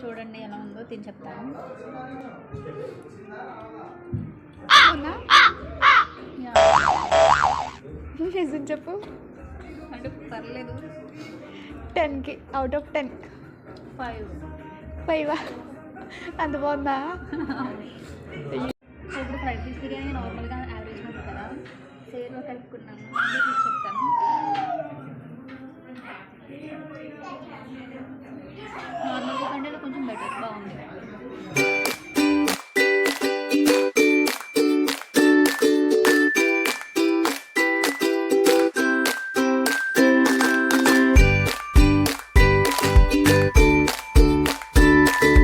చూడండి ఎలా ఉందో తిని చెప్తాను. నిజం చెప్పు. అంటే పర్లేదు. 10కి అవుట్ ఆఫ్ 10 5 అంత బాగుందా? ఇప్పుడు ఫ్రైడ్ రైస్ బిర్యానీ నార్మల్గా యావరేజ్ ఉంటుంది కదా, సేర్లో కలుపుకున్నాను అంటే చెప్తాను.